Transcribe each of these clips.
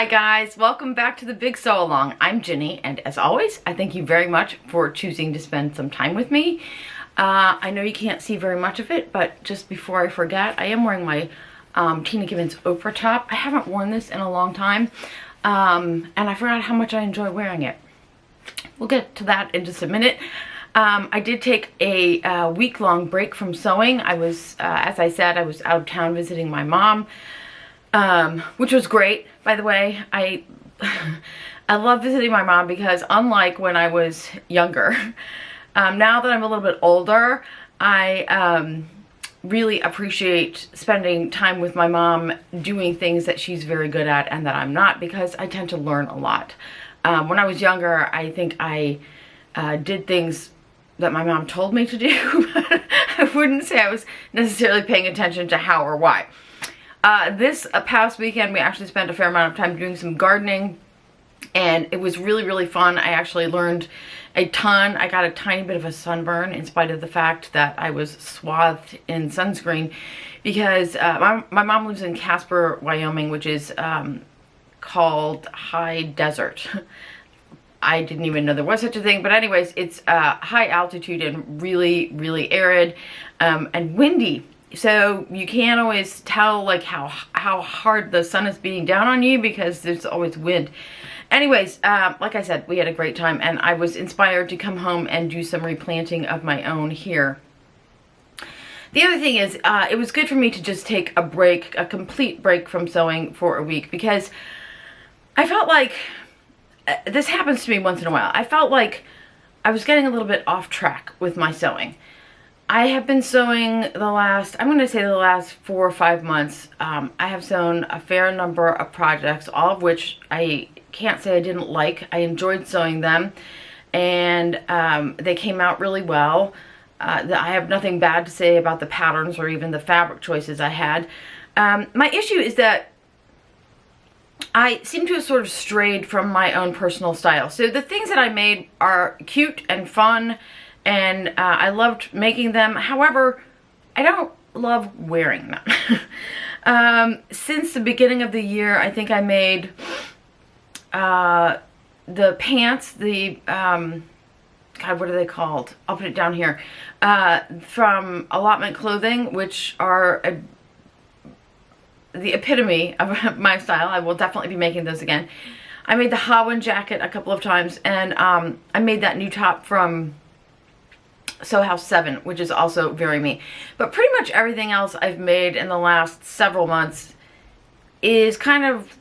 guys, welcome back to the Big Sew Along. I'm Ginny, and as always, I thank you very much for choosing to spend some time with me. I know you can't see very much of it, but just before I forget, I am wearing my Tina Gibbons Oprah top. I haven't worn this in a long time, and I forgot how much I enjoy wearing it. We'll get to that in just a minute. I did take a week-long break from sewing. I was, as I said, I was out of town visiting my mom, which was great, by the way. I love visiting my mom because unlike when I was younger, now that I'm a little bit older, I really appreciate spending time with my mom doing things that she's very good at and that I'm not, because I tend to learn a lot. When I was younger, I think I did things that my mom told me to do, but I wouldn't say I was necessarily paying attention to how or why. This past weekend, we actually spent a fair amount of time doing some gardening, and it was really, really fun. I actually learned a ton. I got a tiny bit of a sunburn in spite of the fact that I was swathed in sunscreen, because my mom lives in Casper, Wyoming, which is called high desert. I didn't even know there was such a thing, but anyways, it's high altitude and really, really arid and windy. So you can't always tell like how hard the sun is beating down on you because there's always wind. Anyways, like I said, we had a great time, and I was inspired to come home and do some replanting of my own here. The other thing is, it was good for me to just take a break, a complete break from sewing for a week, because I felt like, this happens to me once in a while, I felt like I was getting a little bit off track with my sewing. I have been sewing the last, I'm going to say the last 4 or 5 months. I have sewn a fair number of projects, all of which I can't say I didn't like. I enjoyed sewing them, and they came out really well. I have nothing bad to say about the patterns or even the fabric choices I had. My issue is that I seem to have sort of strayed from my own personal style. So the things that I made are cute and fun, and I loved making them. However, I don't love wearing them. Since the beginning of the year, I think I made the pants, the, God, what are they called? I'll put it down here. From Allotment Clothing, which are the epitome of my style. I will definitely be making those again. I made the Hawan jacket a couple of times, and I made that new top from Sew House 7, which is also very me. But pretty much everything else I've made in the last several months is kind of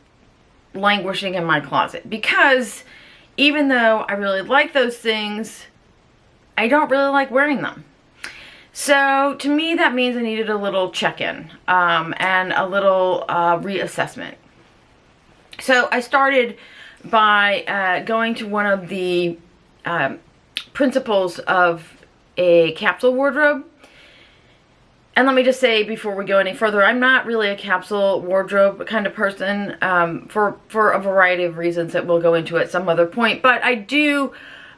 languishing in my closet, because even though I really like those things, I don't really like wearing them. So to me, that means I needed a little check-in and a little reassessment. So I started by going to one of the principles of a capsule wardrobe. And let me just say before we go any further, I'm not really a capsule wardrobe kind of person for a variety of reasons that we'll go into at some other point. But I do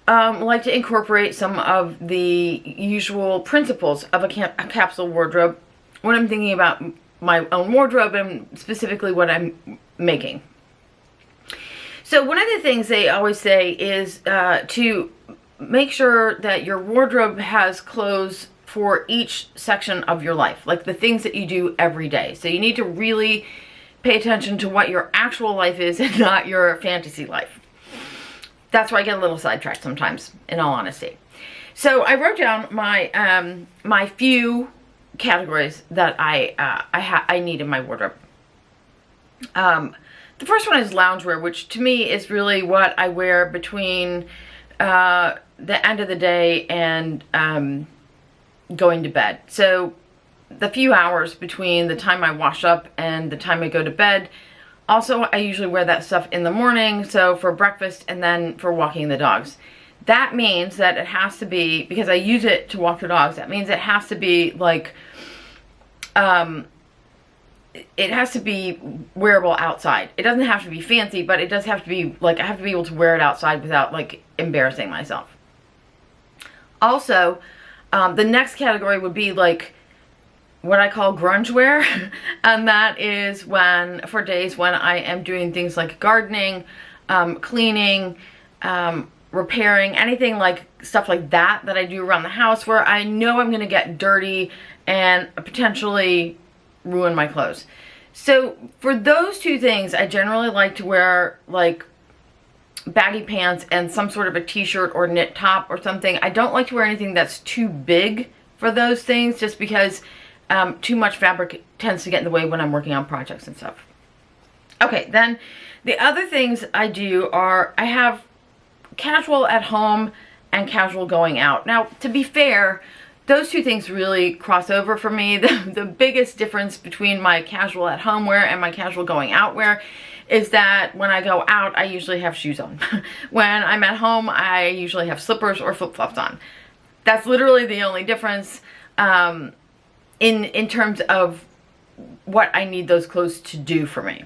like to incorporate some of the usual principles of a capsule wardrobe when I'm thinking about my own wardrobe and specifically what I'm making. So one of the things they always say is to make sure that your wardrobe has clothes for each section of your life, like the things that you do every day. So you need to really pay attention to what your actual life is and not your fantasy life. That's where I get a little sidetracked sometimes, in all honesty. So I wrote down my my few categories that I need in my wardrobe. The first one is loungewear, which to me is really what I wear between the end of the day and going to bed. So the few hours between the time I wash up and the time I go to bed. Also, I usually wear that stuff in the morning, so for breakfast and then for walking the dogs. That means that it has to be, because I use it to walk the dogs, that means it has to be like, it has to be wearable outside. It doesn't have to be fancy, but it does have to be, like, I have to be able to wear it outside without, like, embarrassing myself. Also, the next category would be, like, what I call grunge wear. And that is when, for days when I am doing things like gardening, cleaning, repairing, anything like stuff like that I do around the house where I know I'm gonna get dirty and potentially ruin my clothes. So for those two things, I generally like to wear like baggy pants and some sort of a t-shirt or knit top or something. I don't like to wear anything that's too big for those things, just because too much fabric tends to get in the way when I'm working on projects and stuff. Okay, then the other things I do are I have casual at home and casual going out. Now, to be fair, those two things really cross over for me. The biggest difference between my casual at home wear and my casual going out wear is that when I go out, I usually have shoes on. When I'm at home, I usually have slippers or flip-flops on. That's literally the only difference in terms of what I need those clothes to do for me.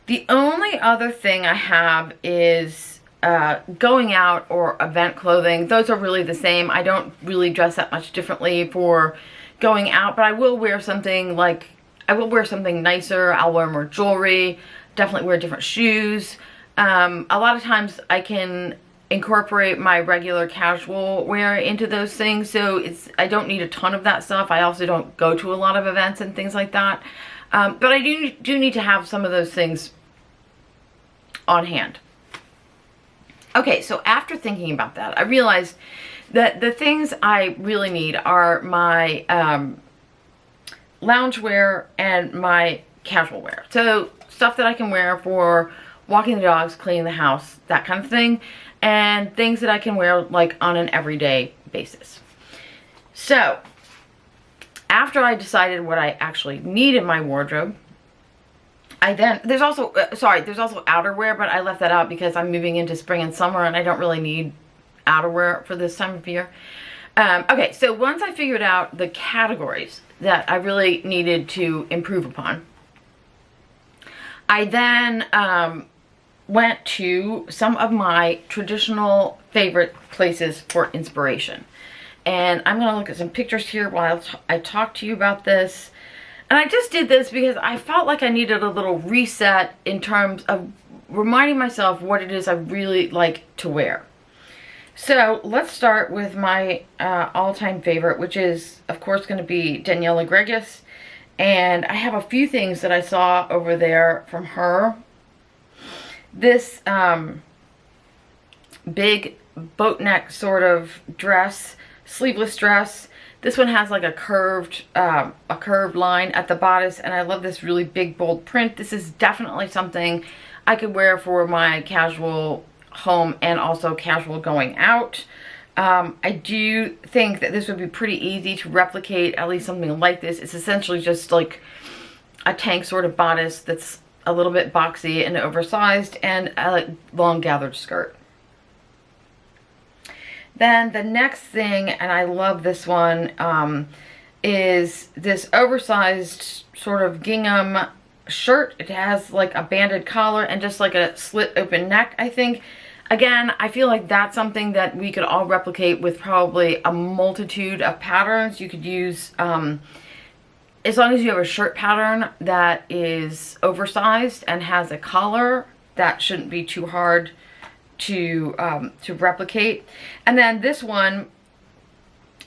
The only other thing I have is going out or event clothing. Those are really the same. I don't really dress that much differently for going out, but I will wear something like, I will wear something nicer. I'll wear more jewelry, definitely wear different shoes. A lot of times I can incorporate my regular casual wear into those things, so I don't need a ton of that stuff. I also don't go to a lot of events and things like that, but I do need to have some of those things on hand. Okay, so after thinking about that, I realized that the things I really need are my loungewear and my casual wear. So stuff that I can wear for walking the dogs, cleaning the house, that kind of thing, and things that I can wear like on an everyday basis. So after I decided what I actually need in my wardrobe, there's also outerwear, but I left that out because I'm moving into spring and summer and I don't really need outerwear for this time of year. Okay, so once I figured out the categories that I really needed to improve upon, I then went to some of my traditional favorite places for inspiration. And I'm going to look at some pictures here while I talk to you about this. And I just did this because I felt like I needed a little reset in terms of reminding myself what it is I really like to wear. So let's start with my all-time favorite, which is, of course, going to be Danielle Greg. And I have a few things that I saw over there from her. This big boat neck sort of dress, sleeveless dress. This one has like a curved line at the bodice, and I love this really big bold print. This is definitely something I could wear for my casual home and also casual going out. I do think that this would be pretty easy to replicate, at least something like this. It's essentially just like a tank sort of bodice that's a little bit boxy and oversized, and a long gathered skirt. Then the next thing, and I love this one, is this oversized sort of gingham shirt. It has like a banded collar and just like a slit open neck, I think. Again, I feel like that's something that we could all replicate with probably a multitude of patterns. You could use, as long as you have a shirt pattern that is oversized and has a collar, that shouldn't be too hard to replicate. And then this one,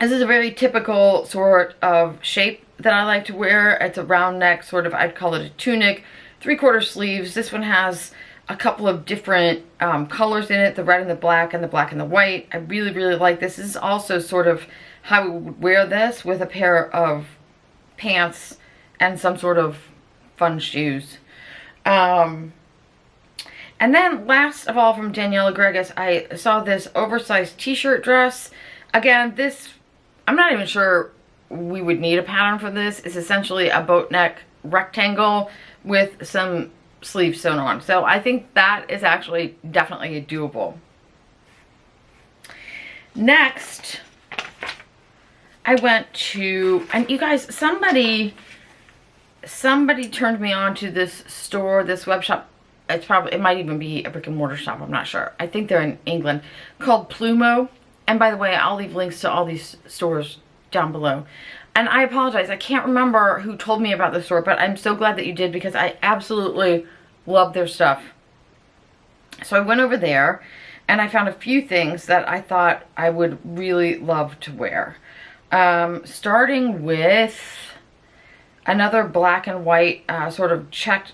this is a very typical sort of shape that I like to wear. It's a round neck, sort of, I'd call it a tunic, 3/4 sleeves. This one has a couple of different colors in it, the red and the black and the white. I really, really like this. This is also sort of how we would wear this with a pair of pants and some sort of fun shoes. And then last of all, from Danielle Greg, I saw this oversized t-shirt dress. Again, this, I'm not even sure we would need a pattern for this. It's essentially a boat neck rectangle with some sleeves sewn on. So I think that is actually definitely doable. Next, I went to, and you guys, somebody turned me on to this store, this web shop. It might even be a brick and mortar shop, I'm not sure. I think they're in England, called Plumo. And by the way, I'll leave links to all these stores down below. And I apologize, I can't remember who told me about this store, but I'm so glad that you did because I absolutely love their stuff. So I went over there and I found a few things that I thought I would really love to wear. Starting with another black and white sort of checked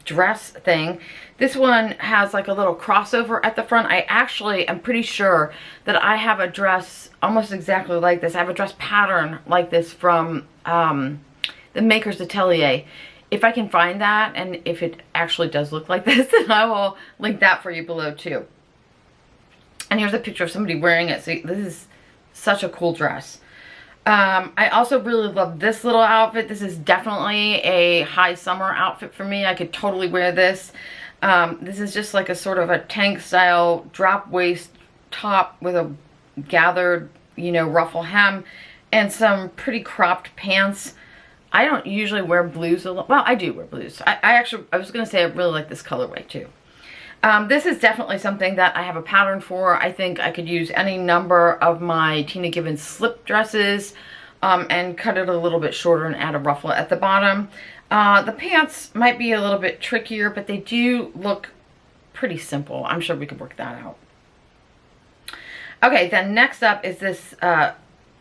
dress thing. This one has like a little crossover at the front. I actually am pretty sure that I have a dress almost exactly like this. I have a dress pattern like this from the Maker's Atelier. If I can find that, and if it actually does look like this, then I will link that for you below too. And here's a picture of somebody wearing it. So this is such a cool dress. I also really love this little outfit. This is definitely a high summer outfit for me. I could totally wear this. This is just like a sort of a tank style drop waist top with a gathered, you know, ruffle hem and some pretty cropped pants. I don't usually wear blues a lot. Well, I do wear blues. I was going to say I really like this colorway too. This is definitely something that I have a pattern for. I think I could use any number of my Tina Gibbons slip dresses and cut it a little bit shorter and add a ruffle at the bottom. The pants might be a little bit trickier, but they do look pretty simple. I'm sure we could work that out. Okay, then next up is this,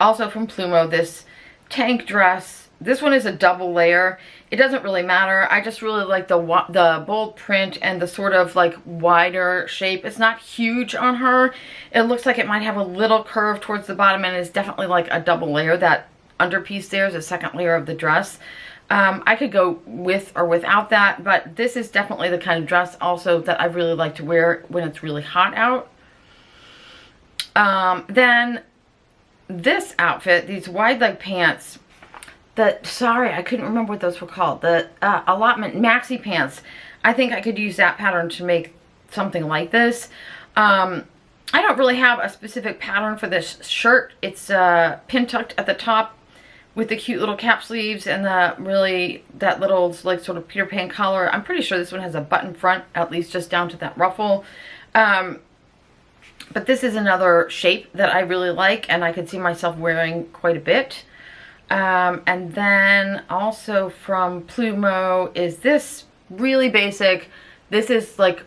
also from Plumo, this tank dress. This one is a double layer. It doesn't really matter. I just really like the bold print and the sort of like wider shape. It's not huge on her. It looks like it might have a little curve towards the bottom, and it's definitely like a double layer. That underpiece there is a second layer of the dress. I could go with or without that, but this is definitely the kind of dress also that I really like to wear when it's really hot out. Then this outfit, these wide leg pants, sorry, I couldn't remember what those were called. The Allotment maxi pants. I think I could use that pattern to make something like this. I don't really have a specific pattern for this shirt. It's pin tucked at the top with the cute little cap sleeves and that little like sort of Peter Pan collar. I'm pretty sure this one has a button front, at least just down to that ruffle. But this is another shape that I really like and I could see myself wearing quite a bit. And then also from Plumo is this really basic. This is like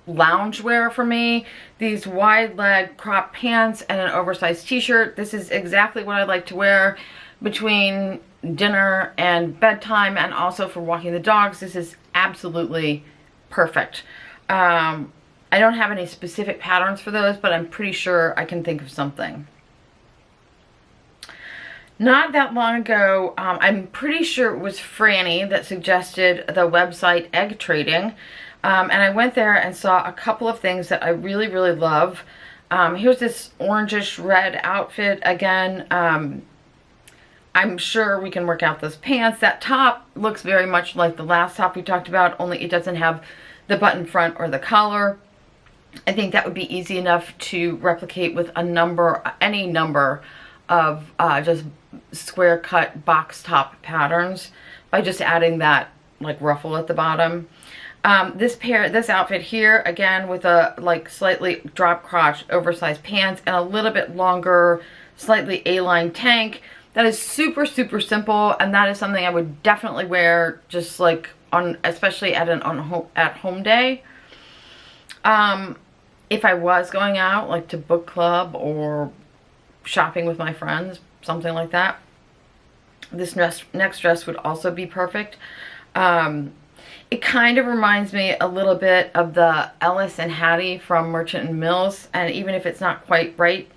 loungewear for me. These wide leg crop pants and an oversized t-shirt. This is exactly what I like to wear between dinner and bedtime, and also for walking the dogs. This is absolutely perfect. I don't have any specific patterns for those, but I'm pretty sure I can think of something. Not that long ago, I'm pretty sure it was Franny that suggested the website Egg Trading. And I went there and saw a couple of things that I really, really love. Here's this orangish red outfit. Again, I'm sure we can work out those pants. That top looks very much like the last top we talked about, only it doesn't have the button front or the collar. I think that would be easy enough to replicate with any number of just square cut box top patterns by just adding that like ruffle at the bottom. This outfit here, again with a like slightly drop crotch oversized pants and a little bit longer slightly A-line tank. That is super, super simple, and that is something I would definitely wear just like especially at home day. If I was going out like to book club or shopping with my friends, something like that, this next dress would also be perfect. It kind of reminds me a little bit of the Ellis and Hattie from Merchant and Mills, and even if it's not quite right,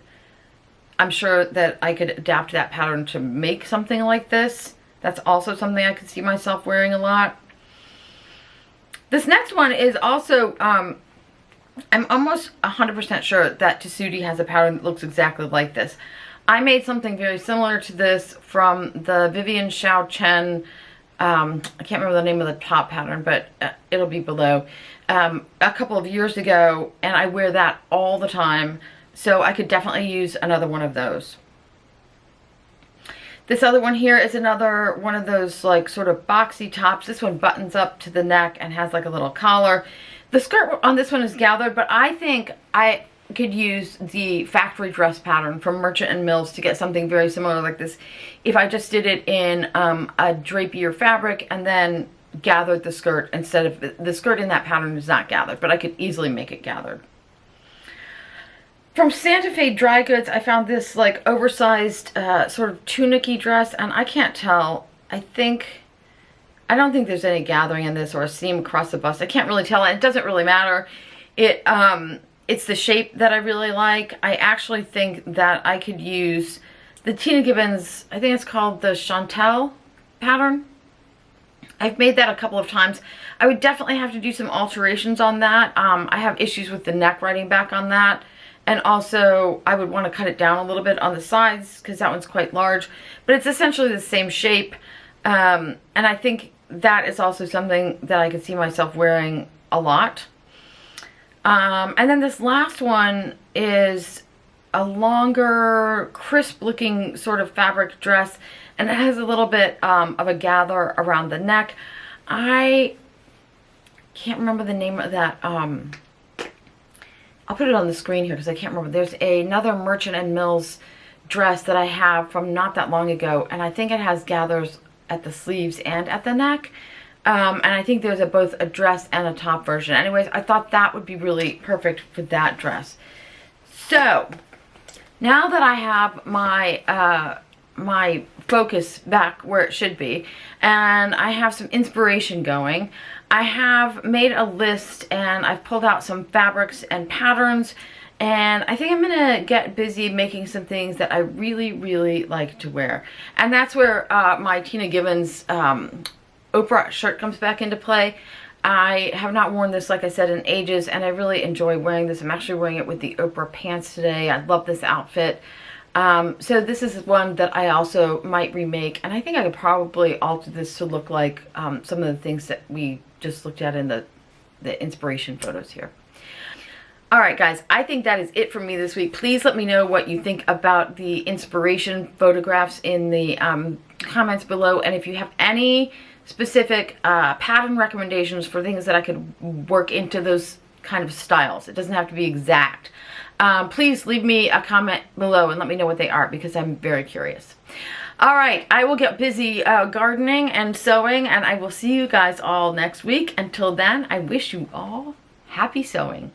I'm sure that I could adapt that pattern to make something like this. That's also something I could see myself wearing a lot. This next one is also, I'm almost 100% sure that Tessuti has a pattern that looks exactly like this. I made something very similar to this from the Vivian, Shao, Chen, I can't remember the name of the top pattern, but it'll be below, a couple of years ago, and I wear that all the time, so I could definitely use another one of those. This other one here is another one of those like sort of boxy tops. This one buttons up to the neck and has like a little collar. The skirt on this one is gathered, but I think could use the factory dress pattern from Merchant and Mills to get something very similar like this if I just did it in a drapier fabric and then gathered the skirt instead of, the skirt in that pattern is not gathered, but I could easily make it gathered. From Santa Fe Dry Goods, I found this like oversized sort of tunic-y dress, and I can't tell. I don't think there's any gathering in this or a seam across the bust. I can't really tell. It doesn't really matter. It's the shape that I really like. I actually think that I could use the Tina Gibbons, I think it's called the Chantel pattern. I've made that a couple of times. I would definitely have to do some alterations on that. I have issues with the neck riding back on that. And also, I would want to cut it down a little bit on the sides because that one's quite large. But it's essentially the same shape. And I think that is also something that I could see myself wearing a lot. And then this last one is a longer, crisp-looking sort of fabric dress. And it has a little bit of a gather around the neck. I can't remember the name of that. I'll put it on the screen here because I can't remember. There's another Merchant and Mills dress that I have from not that long ago, and I think it has gathers at the sleeves and at the neck. And I think there's both a dress and a top version. Anyways, I thought that would be really perfect for that dress. So, now that I have my my focus back where it should be, and I have some inspiration going, I have made a list and I've pulled out some fabrics and patterns, and I think I'm gonna get busy making some things that I really, really like to wear. And that's where my Tina Gibbons Oprah shirt comes back into play. I have not worn this, like I said, in ages, and I really enjoy wearing this. I'm actually wearing it with the Oprah pants today. I love this outfit. So this is one that I also might remake, and I think I could probably alter this to look like some of the things that we just looked at in the inspiration photos here. Alright guys, I think that is it for me this week. Please let me know what you think about the inspiration photographs in the comments below, and if you have any specific pattern recommendations for things that I could work into those kind of styles. It doesn't have to be exact. Please leave me a comment below and let me know what they are because I'm very curious. Alright, I will get busy gardening and sewing, and I will see you guys all next week. Until then, I wish you all happy sewing.